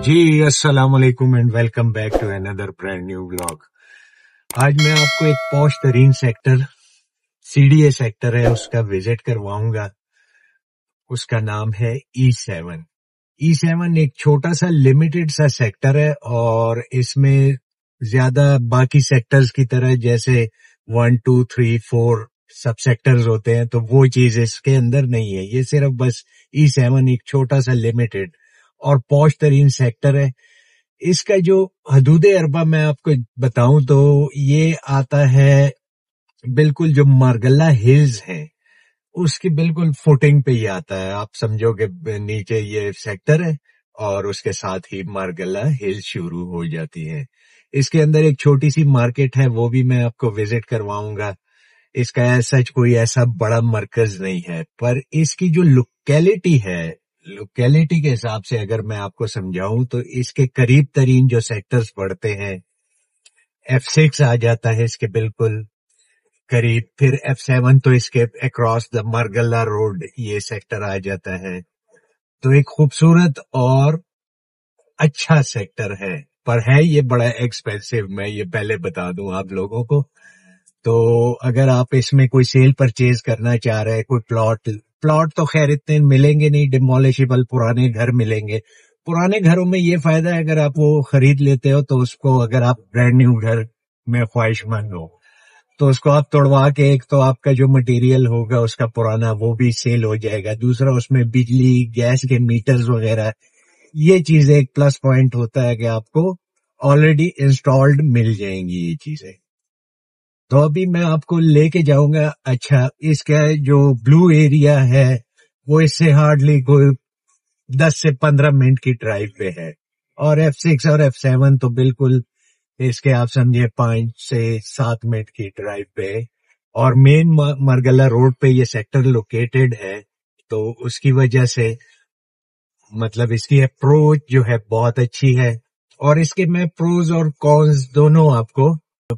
जी अस्सलाम वालेकुम and welcome back to another brand new vlog. आज मैं आपको एक पॉश तरीन सेक्टर सीडीए सेक्टर है उसका विजिट करवाऊंगा। उसका नाम है E7। E7 एक छोटा सा लिमिटेड सा सेक्टर है और इसमें ज्यादा बाकी सेक्टर्स की तरह जैसे 1, 2, 3, 4 सब सेक्टर्स होते हैं तो वो चीज इसके अंदर नहीं है। ये सिर्फ बस E7 एक छोटा सा लिमिटेड और पॉश तरीन सेक्टर है। इसका जो हदूद अरबा मैं आपको बताऊं तो ये आता है बिल्कुल जो मारगल्ला हिल्स हैं उसकी बिल्कुल फुटिंग पे ही आता है। आप समझो कि नीचे ये सेक्टर है और उसके साथ ही मारगल्ला हिल्स शुरू हो जाती है। इसके अंदर एक छोटी सी मार्केट है वो भी मैं आपको विजिट करवाऊंगा। इसका सच कोई ऐसा बड़ा मरकज नहीं है पर इसकी जो लोकेलिटी है लोकेलिटी के हिसाब से अगर मैं आपको समझाऊं तो इसके करीब तरीन जो सेक्टर्स पड़ते हैं F6 आ जाता है इसके बिल्कुल करीब, फिर F7 तो इसके अक्रॉस द मारगल्ला रोड ये सेक्टर आ जाता है। तो एक खूबसूरत और अच्छा सेक्टर है पर है ये बड़ा एक्सपेंसिव। मैं ये पहले बता दूं आप लोगों को। तो अगर आप इसमें कोई सेल परचेज करना चाह रहे हैं, कोई प्लॉट तो खैर इतने मिलेंगे नहीं, डिमोलिशेबल पुराने घर मिलेंगे। पुराने घरों में ये फायदा है अगर आप वो खरीद लेते हो तो उसको अगर आप ब्रांड न्यू घर में ख्वाहिशमंद हो तो उसको आप तोड़वा के एक तो आपका जो मटेरियल होगा उसका पुराना वो भी सेल हो जाएगा, दूसरा उसमें बिजली गैस के मीटर्स वगैरह ये चीजें एक प्लस पॉइंट होता है कि आपको ऑलरेडी इंस्टॉल्ड मिल जाएंगी ये चीजें। तो अभी मैं आपको लेके जाऊंगा। अच्छा, इसका जो ब्लू एरिया है वो इससे हार्डली कोई 10 से 15 मिनट की ड्राइव पे है और F6 और F7 तो बिल्कुल इसके आप समझे 5 से 7 मिनट की ड्राइव पे और मेन मारगल्ला रोड पे ये सेक्टर लोकेटेड है। तो उसकी वजह से मतलब इसकी अप्रोच जो है बहुत अच्छी है और इसके मैं प्रोज और कॉन्स दोनों आपको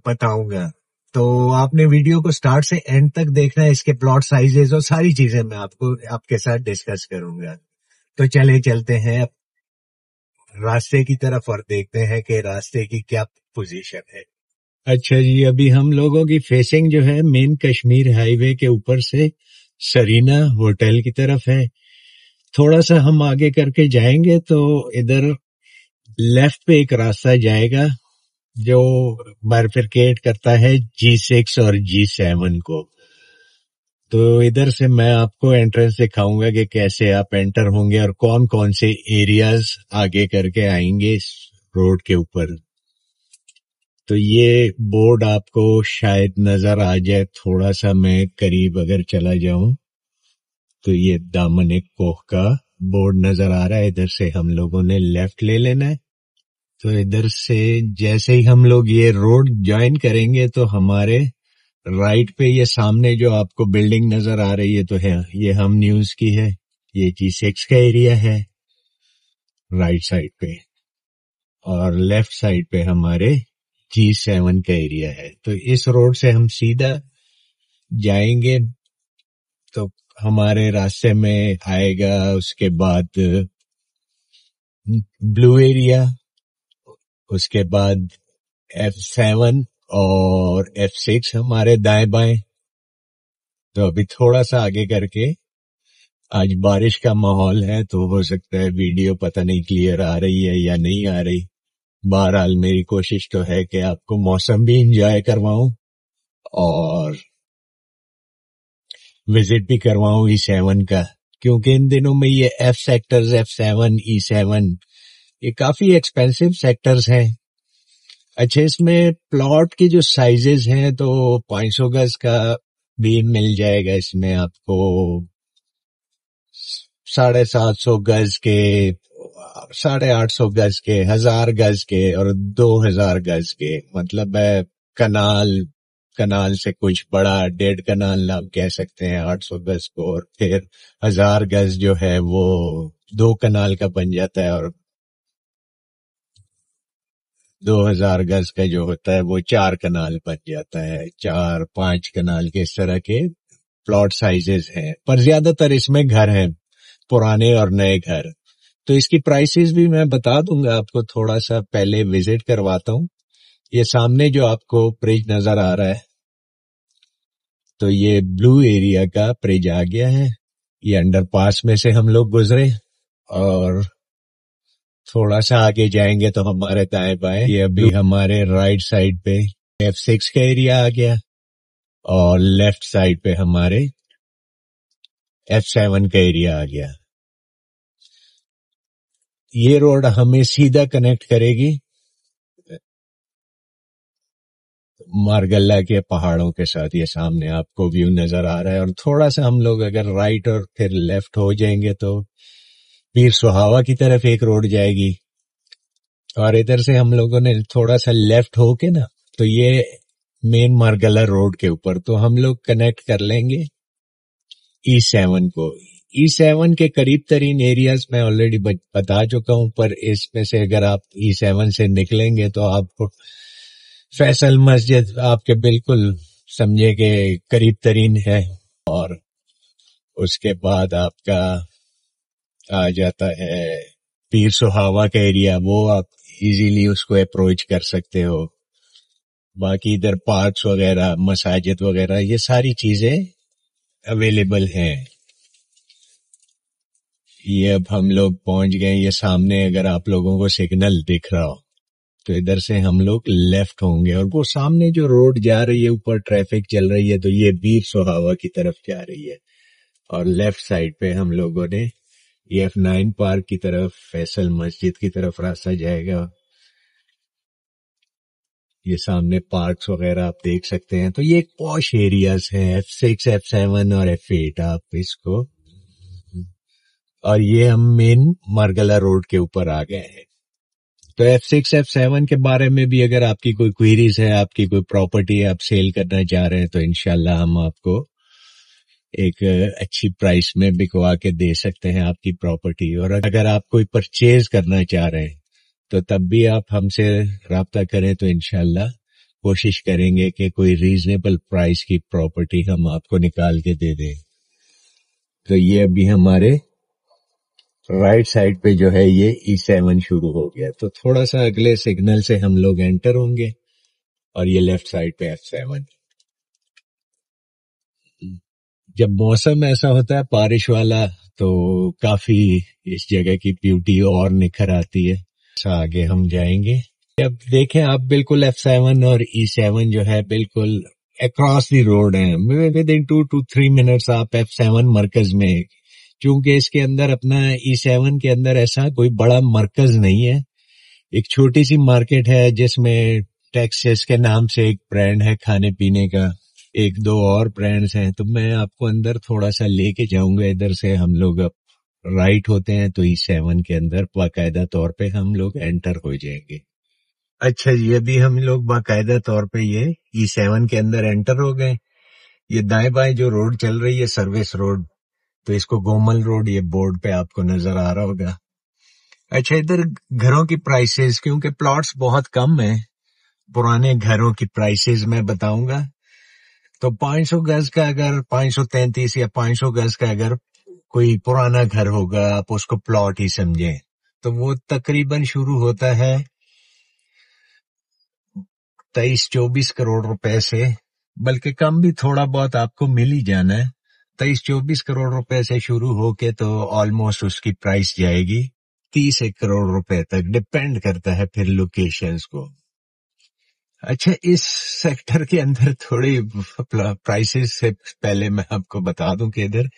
बताऊंगा। तो आपने वीडियो को स्टार्ट से एंड तक देखना है। इसके प्लॉट साइजेस और सारी चीजें मैं आपको आपके साथ डिस्कस करूंगा। तो चलते हैं रास्ते की तरफ और देखते हैं कि रास्ते की क्या पोजीशन है। अच्छा जी, अभी हम लोगों की फेसिंग जो है मेन कश्मीर हाईवे के ऊपर से सरीना होटल की तरफ है। थोड़ा सा हम आगे करके जाएंगे तो इधर लेफ्ट पे एक रास्ता जाएगा जो बाइफरकेट करता है G6 और G7 को। तो इधर से मैं आपको एंट्रेंस दिखाऊंगा कि कैसे आप एंटर होंगे और कौन कौन से एरियाज आगे करके आएंगे इस रोड के ऊपर। तो ये बोर्ड आपको शायद नजर आ जाए, थोड़ा सा मैं करीब अगर चला जाऊं तो ये दामन कोह का बोर्ड नजर आ रहा है। इधर से हम लोगों ने लेफ्ट ले लेना है। तो इधर से जैसे ही हम लोग ये रोड ज्वाइन करेंगे तो हमारे राइट पे ये सामने जो आपको बिल्डिंग नजर आ रही है तो है ये हम न्यूज की है। ये G6 का एरिया है राइट साइड पे और लेफ्ट साइड पे हमारे G7 का एरिया है। तो इस रोड से हम सीधा जाएंगे तो हमारे रास्ते में आएगा उसके बाद ब्लू एरिया, उसके बाद F7 और F6 हमारे दाएं बाएं। तो अभी थोड़ा सा आगे करके आज बारिश का माहौल है तो हो सकता है वीडियो पता नहीं क्लियर आ रही है या नहीं आ रही। बहरहाल मेरी कोशिश तो है कि आपको मौसम भी एंजॉय करवाऊं और विजिट भी करवाऊं E7 का, क्योंकि इन दिनों में ये F सेक्टर्स F7 E7 ये काफी एक्सपेंसिव सेक्टर्स हैं। अच्छा, इसमें प्लॉट की जो साइजेस हैं तो 500 गज का भी मिल जाएगा। इसमें आपको 750 गज के, 850 गज के, 1000 गज के और 2000 गज के, मतलब है कनाल से कुछ बड़ा 1.5 कनाल आप कह सकते हैं 800 गज को, और फिर 1000 गज जो है वो 2 कनाल का बन जाता है और 2000 गज का जो होता है वो 4 कनाल बन जाता है। 4-5 कनाल के इस तरह के प्लॉट साइजेस हैं पर ज्यादातर इसमें घर हैं, पुराने और नए घर। तो इसकी प्राइसेस भी मैं बता दूंगा आपको, थोड़ा सा पहले विजिट करवाता हूँ। ये सामने जो आपको ब्रिज नजर आ रहा है, तो ये ब्लू एरिया का ब्रिज आ गया है। ये अंडरपास में से हम लोग गुजरे और थोड़ा सा आगे जाएंगे तो हमारे दाएं बाएं ये अभी हमारे राइट साइड पे F6 का एरिया आ गया और लेफ्ट साइड पे हमारे F7 का एरिया आ गया। ये रोड हमें सीधा कनेक्ट करेगी मारगल्ला के पहाड़ों के साथ। ये सामने आपको व्यू नजर आ रहा है और थोड़ा सा हम लोग अगर राइट और फिर लेफ्ट हो जाएंगे तो पीर सुहावा की तरफ एक रोड जाएगी और इधर से हम लोगों ने थोड़ा सा लेफ्ट होके ना तो ये मेन मारगल्ला रोड के ऊपर तो हम लोग कनेक्ट कर लेंगे E7 को। E7 के करीब तरीन एरियाज मैं ऑलरेडी बता चुका हूं, पर इसमें से अगर आप E7 से निकलेंगे तो आपको फैसल मस्जिद आपके बिल्कुल समझे के करीब तरीन है और उसके बाद आपका आ जाता है पीर सुहावा का एरिया, वो आप इजीली उसको अप्रोच कर सकते हो। बाकी इधर पार्क्स वगैरह, मसाजिद वगैरह, ये सारी चीजें अवेलेबल हैं। ये अब हम लोग पहुंच गए। ये सामने अगर आप लोगों को सिग्नल दिख रहा हो तो इधर से हम लोग लेफ्ट होंगे और वो सामने जो रोड जा रही है ऊपर ट्रैफिक चल रही है तो ये पीर सुहावा की तरफ जा रही है और लेफ्ट साइड पे हम लोगों ने ये F9 पार्क की तरफ, फैसल मस्जिद की तरफ रास्ता जाएगा। ये सामने पार्क्स वगैरह आप देख सकते हैं। तो ये एक पॉश एरियाज हैं, F6, F7 और F8 आप इसको। और ये हम मेन मारगला रोड के ऊपर आ गए हैं। तो F6, F7 के बारे में भी अगर आपकी कोई क्वेरीज है, आपकी कोई प्रॉपर्टी आप सेल करना चाह रहे हैं तो इंशाल्लाह हम आपको एक अच्छी प्राइस में बिकवा के दे सकते हैं आपकी प्रॉपर्टी। और अगर आप कोई परचेज करना चाह रहे हैं तो तब भी आप हमसे राब्ता करें तो इंशाल्लाह कोशिश करेंगे कि कोई रीजनेबल प्राइस की प्रॉपर्टी हम आपको निकाल के दे दें। तो ये अभी हमारे राइट साइड पे जो है ये E7 शुरू हो गया, तो थोड़ा सा अगले सिग्नल से हम लोग एंटर होंगे और ये लेफ्ट साइड पे F7। जब मौसम ऐसा होता है बारिश वाला तो काफी इस जगह की ब्यूटी और निखर आती है। आगे हम जाएंगे। अब देखें आप बिल्कुल F7 और E7 जो है बिल्कुल अक्रॉस द रोड है। विद इन 2 to 3 मिनट्स आप F7 मरकज में, क्योंकि इसके अंदर अपना E7 के अंदर ऐसा कोई बड़ा मरकज नहीं है, एक छोटी सी मार्केट है जिसमें टेक्सास के नाम से एक ब्रांड है खाने पीने का, एक दो और ब्रांड्स हैं। तो मैं आपको अंदर थोड़ा सा लेके जाऊंगा। इधर से हम लोग अब राइट होते हैं तो E7 के अंदर बाकायदा तौर पे हम लोग एंटर हो जाएंगे। अच्छा जी, अभी हम लोग बाकायदा तौर पे ये E7 के अंदर एंटर हो गए। ये दाएं बाएं जो रोड चल रही है सर्विस रोड, तो इसको गोमल रोड ये बोर्ड पे आपको नजर आ रहा होगा। अच्छा, इधर घरों की प्राइसेस, क्योंकि प्लॉट्स बहुत कम है, पुराने घरों की प्राइसेस मैं बताऊंगा। तो 500 गज का अगर 533 या 500 गज का अगर कोई पुराना घर होगा, आप उसको प्लॉट ही समझें, तो वो तकरीबन शुरू होता है 23-24 करोड़ रुपए से, बल्कि कम भी थोड़ा बहुत आपको मिल ही जाना है। 23-24 करोड़ रुपए से शुरू होके तो ऑलमोस्ट उसकी प्राइस जाएगी 30 करोड़ रुपए तक, डिपेंड करता है फिर लोकेशंस को। अच्छा, इस सेक्टर के अंदर थोड़ी प्राइसेस से पहले मैं आपको बता दूं कि इधर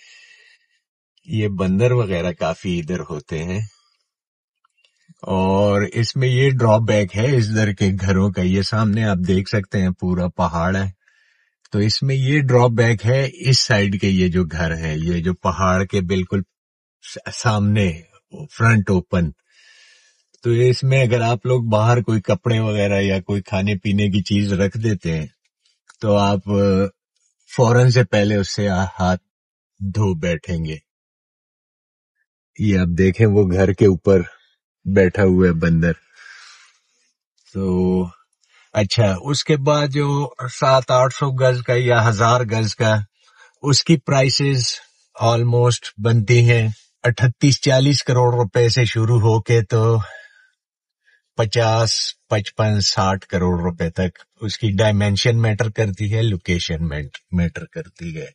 ये बंदर वगैरह काफी इधर होते हैं और इसमें ये ड्रॉबैक है इधर के घरों का। ये सामने आप देख सकते हैं पूरा पहाड़ है, तो इसमें ये ड्रॉबैक है इस साइड के ये जो घर है, ये जो पहाड़ के बिल्कुल सामने फ्रंट ओपन, तो इसमें अगर आप लोग बाहर कोई कपड़े वगैरह या कोई खाने पीने की चीज रख देते हैं तो आप फौरन से पहले उससे हाथ धो बैठेंगे। ये आप देखें वो घर के ऊपर बैठा हुआ है बंदर। तो अच्छा, उसके बाद जो 700-800 गज का या 1000 गज का, उसकी प्राइसेस ऑलमोस्ट बनती हैं 38-40 करोड़ रुपए से शुरू होके तो 50-55-60 करोड़ रुपए तक उसकी डायमेंशन मैटर करती है, लोकेशन मैटर करती है,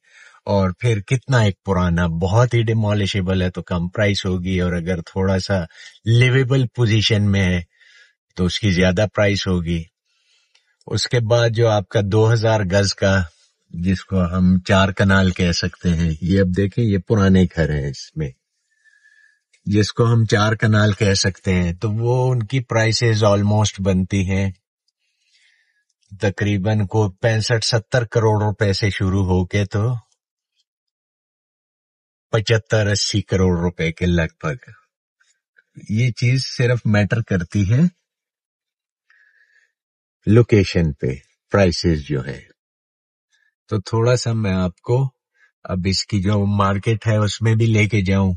और फिर कितना एक पुराना बहुत ही डिमोलिशेबल है तो कम प्राइस होगी, और अगर थोड़ा सा लिवेबल पोजीशन में है तो उसकी ज्यादा प्राइस होगी। उसके बाद जो आपका 2000 गज का, जिसको हम 4 कनाल कह सकते हैं, ये अब देखें ये पुराने घर हैं, इसमें जिसको हम 4 कनाल कह सकते हैं, तो वो उनकी प्राइसेस ऑलमोस्ट बनती हैं तकरीबन को 65-70 करोड़ रुपए से शुरू होके तो 75-80 करोड़ रुपए के लगभग। ये चीज सिर्फ मैटर करती है लोकेशन पे, प्राइसेस जो है। तो थोड़ा सा मैं आपको अब इसकी जो मार्केट है उसमें भी लेके जाऊं।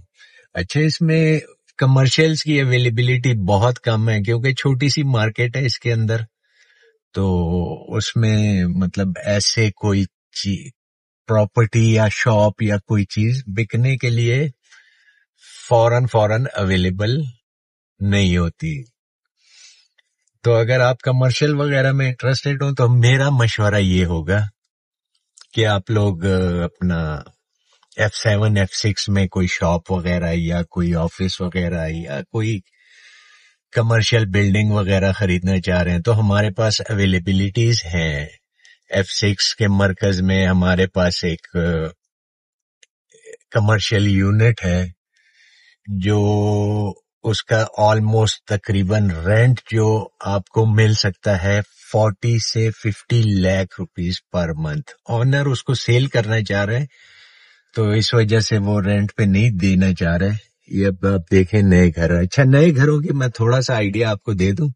अच्छा, इसमें कमर्शियल्स की अवेलेबिलिटी बहुत कम है क्योंकि छोटी सी मार्केट है इसके अंदर, तो उसमें मतलब ऐसे कोई प्रॉपर्टी या शॉप या कोई चीज बिकने के लिए फौरन अवेलेबल नहीं होती। तो अगर आप कमर्शियल वगैरह में इंटरेस्टेड हो तो मेरा मशवरा ये होगा कि आप लोग अपना F7 F6 में कोई शॉप वगैरह या कोई ऑफिस वगैरह या कोई कमर्शियल बिल्डिंग वगैरह खरीदना चाह रहे हैं तो हमारे पास अवेलेबिलिटीज हैं। F6 के मरकज में हमारे पास एक कमर्शियल यूनिट है जो उसका ऑलमोस्ट तकरीबन रेंट जो आपको मिल सकता है 40 से 50 lakh rupees per month. Owner उसको सेल करना चाह रहे हैं तो इस वजह से वो रेंट पे नहीं देना चाह रहे। ये अब आप देखें नए घर। अच्छा, नए घरों की मैं थोड़ा सा आइडिया आपको दे दूं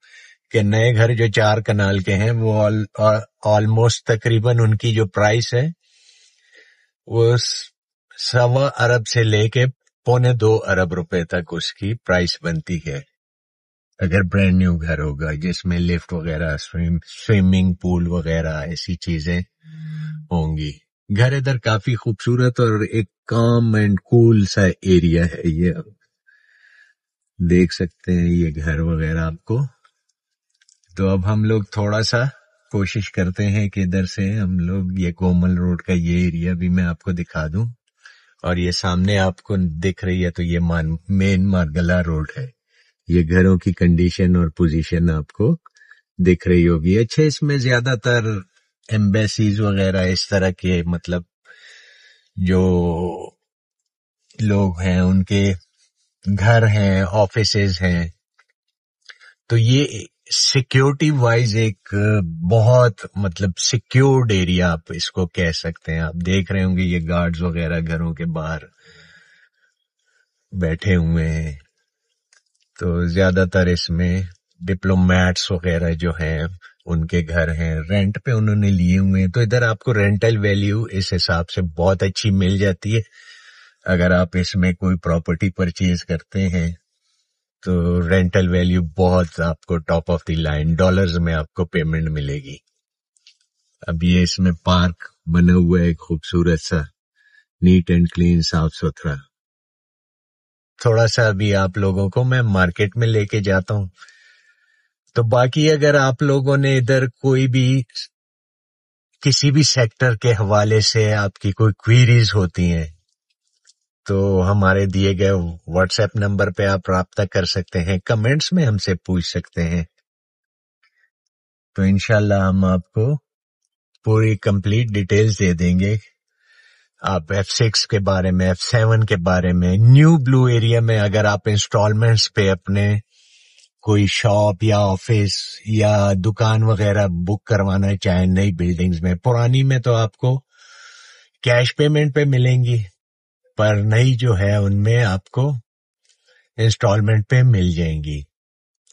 कि नए घर जो 4 कनाल के हैं वो ऑलमोस्ट तकरीबन उनकी जो प्राइस है वो 1.25 अरब से लेके 1.25 अरब रुपए तक उसकी प्राइस बनती है अगर ब्रांड न्यू घर होगा जिसमें लिफ्ट वगैरह, स्विमिंग पूल वगैरह ऐसी चीजें होंगी। घर इधर काफी खूबसूरत और एक काम एंड कूल सा एरिया है। ये देख सकते हैं ये घर वगैरह आपको। तो अब हम लोग थोड़ा सा कोशिश करते हैं कि इधर से हम लोग ये कोमल रोड का ये एरिया भी मैं आपको दिखा दूं। और ये सामने आपको दिख रही है तो ये मेन मारगला रोड है। ये घरों की कंडीशन और पोजीशन आपको दिख रही होगी। अच्छा, इसमें ज्यादातर एम्बेसीज वगैरह इस तरह के मतलब जो लोग हैं उनके घर हैं, ऑफिसेज हैं, तो ये सिक्योरिटी वाइज एक बहुत मतलब सिक्योर्ड एरिया आप इसको कह सकते हैं। आप देख रहे होंगे ये गार्ड्स वगैरह घरों के बाहर बैठे हुए हैं। तो ज्यादातर इसमें डिप्लोमेट्स वगैरह जो हैं उनके घर हैं, रेंट पे उन्होंने लिए हुए हैं। तो इधर आपको रेंटल वैल्यू इस हिसाब से बहुत अच्छी मिल जाती है। अगर आप इसमें कोई प्रॉपर्टी परचेज करते हैं तो रेंटल वैल्यू बहुत आपको top of the line dollars में आपको पेमेंट मिलेगी। अब ये इसमें पार्क बना हुआ है खूबसूरत सा, नीट एंड क्लीन, साफ सुथरा। थोड़ा सा अभी आप लोगों को मैं मार्केट में लेके जाता हूं। तो बाकी अगर आप लोगों ने इधर कोई भी किसी भी सेक्टर के हवाले से आपकी कोई क्वेरीज होती हैं तो हमारे दिए गए व्हाट्सएप नंबर पे आप राब्ता कर सकते हैं, कमेंट्स में हमसे पूछ सकते हैं। तो इंशाल्लाह हम आपको पूरी कंप्लीट डिटेल्स दे देंगे। आप F6 के बारे में, F7 के बारे में, न्यू ब्लू एरिया में अगर आप इंस्टॉलमेंट्स पे अपने कोई शॉप या ऑफिस या दुकान वगैरह बुक करवाना चाहें नई बिल्डिंग्स में, पुरानी में तो आपको कैश पेमेंट पे मिलेंगी, पर नई जो है उनमें आपको इंस्टॉलमेंट पे मिल जाएंगी।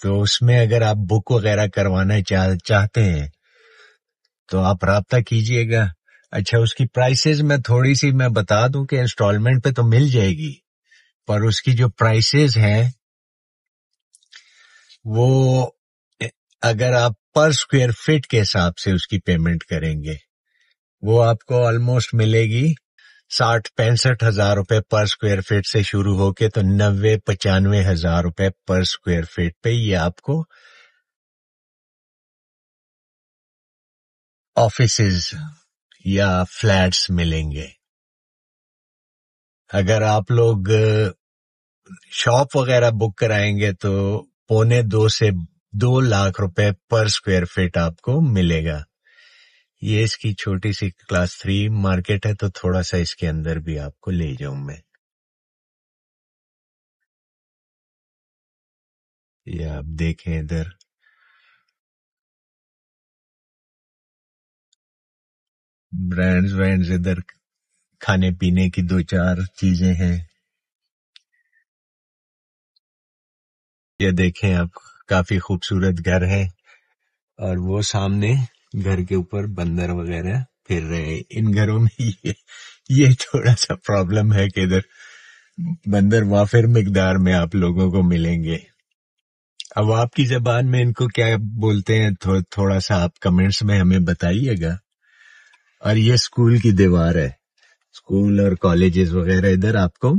तो उसमें अगर आप बुक वगैरह करवाना चाहते हैं तो आप राब्ता कीजिएगा। अच्छा, उसकी प्राइसेस में थोड़ी सी मैं बता दूं कि इंस्टॉलमेंट पे तो मिल जाएगी, पर उसकी जो प्राइसेस हैं वो अगर आप पर स्क्वायर फीट के हिसाब से उसकी पेमेंट करेंगे वो आपको ऑलमोस्ट मिलेगी 60-65 हज़ार रुपए पर स्क्वायर फीट से शुरू होके तो 90-95 हज़ार रुपए पर स्क्वायर फीट पे ये आपको ऑफिसेज या फ्लैट्स मिलेंगे। अगर आप लोग शॉप वगैरह बुक कराएंगे तो 1.25 से 2 लाख रुपए पर स्क्वायर फीट आपको मिलेगा। ये इसकी छोटी सी क्लास 3 मार्केट है, तो थोड़ा सा इसके अंदर भी आपको ले जाऊं मैं। ये आप देखें इधर ब्रांड्स इधर खाने पीने की 2-4 चीजें हैं। ये देखें आप, काफी खूबसूरत घर है और वो सामने घर के ऊपर बंदर वगैरह फिर रहे हैं। इन घरों में ये थोड़ा सा प्रॉब्लम है कि इधर बंदर वाफिर मिकदार में आप लोगों को मिलेंगे। अब आपकी जबान में इनको क्या बोलते हैं थोड़ा सा आप कमेंट्स में हमें बताइएगा। और ये स्कूल की दीवार है, स्कूल और कॉलेजेस वगैरह इधर आपको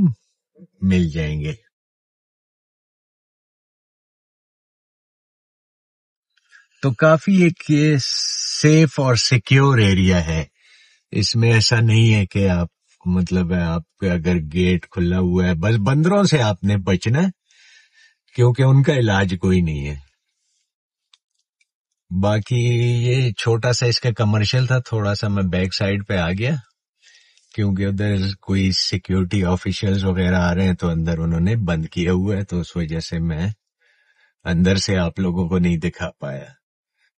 मिल जाएंगे। तो काफी एक ये सेफ और सिक्योर एरिया है। इसमें ऐसा नहीं है कि आप मतलब है आपका अगर गेट खुला हुआ है, बस बंदरों से आपने बचना है क्योंकि उनका इलाज कोई नहीं है। बाकी ये छोटा सा इसका कमर्शियल था, थोड़ा सा मैं बैक साइड पे आ गया क्योंकि उधर कोई सिक्योरिटी ऑफिशियल्स वगैरह आ रहे हैं तो अंदर उन्होंने बंद किया हुआ है, तो उस वजह से मैं अंदर से आप लोगों को नहीं दिखा पाया।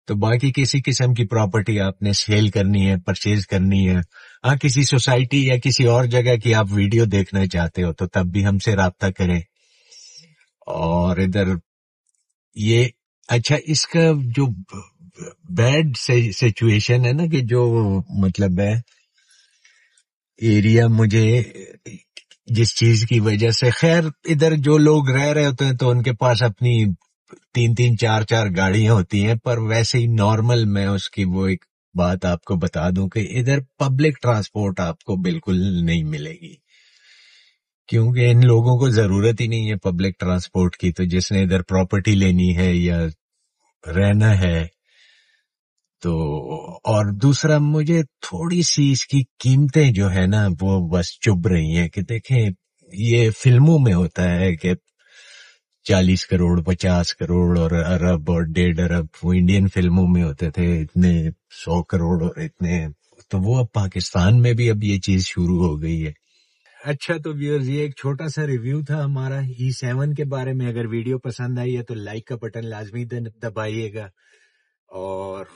तो बाकी किसी किस्म की प्रॉपर्टी आपने सेल करनी है, परचेज करनी है, हाँ किसी सोसाइटी या किसी और जगह की आप वीडियो देखना चाहते हो तो तब भी हमसे राब्ता करें। और इधर ये अच्छा, इसका जो बैड सिचुएशन है ना कि जो मतलब है एरिया, मुझे जिस चीज की वजह से, खैर इधर जो लोग रह रहे होते हैं तो उनके पास अपनी 3-3 4-4 गाड़ियां होती हैं, पर वैसे ही नॉर्मल मैं उसकी वो एक बात आपको बता दूं कि इधर पब्लिक ट्रांसपोर्ट आपको बिल्कुल नहीं मिलेगी क्योंकि इन लोगों को जरूरत ही नहीं है पब्लिक ट्रांसपोर्ट की। तो जिसने इधर प्रॉपर्टी लेनी है या रहना है तो, और दूसरा मुझे थोड़ी सी इसकी कीमतें जो है ना वो बस चुभ रही हैं कि देखें ये फिल्मों में होता है कि 40 करोड़ 50 करोड़ और अरब और 1.5 अरब, वो इंडियन फिल्मों में होते थे इतने 100 करोड़ और इतने, तो वो अब पाकिस्तान में भी अब ये चीज शुरू हो गई है। अच्छा तो व्यूअर्स, ये एक छोटा सा रिव्यू था हमारा E7 के बारे में। अगर वीडियो पसंद आई है तो लाइक का बटन लाजमी दबाइएगा और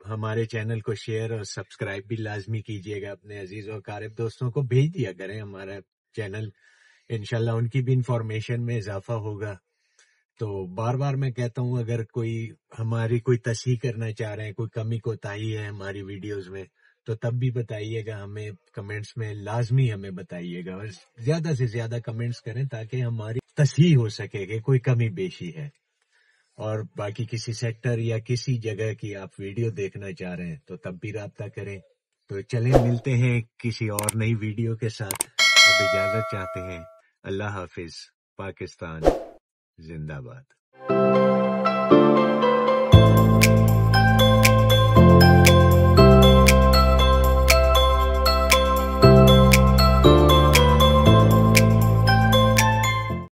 हमारे चैनल को शेयर और सब्सक्राइब भी लाजमी कीजिएगा। अपने अजीज और कारिब दोस्तों को भेज दिया करें हमारा चैनल, इंशाल्लाह उनकी भी इंफॉर्मेशन में इजाफा होगा। तो बार बार मैं कहता हूँ, अगर कोई हमारी कोई तस्हीह करना चाह रहे हैं, कोई कमी कोताही है हमारी वीडियोस में, तो तब भी बताइएगा हमें, कमेंट्स में लाजमी हमें बताइएगा और ज्यादा से ज्यादा कमेंट्स करें ताकि हमारी तस्हीह हो सके कि कोई कमी बेशी है। और बाकी किसी सेक्टर या किसी जगह की आप वीडियो देखना चाह रहे हैं तो तब भी राब्ता करें। तो चलें, मिलते हैं किसी और नई वीडियो के साथ। अब इजाजत चाहते हैं। अल्लाह हाफिज। पाकिस्तान जिंदाबाद।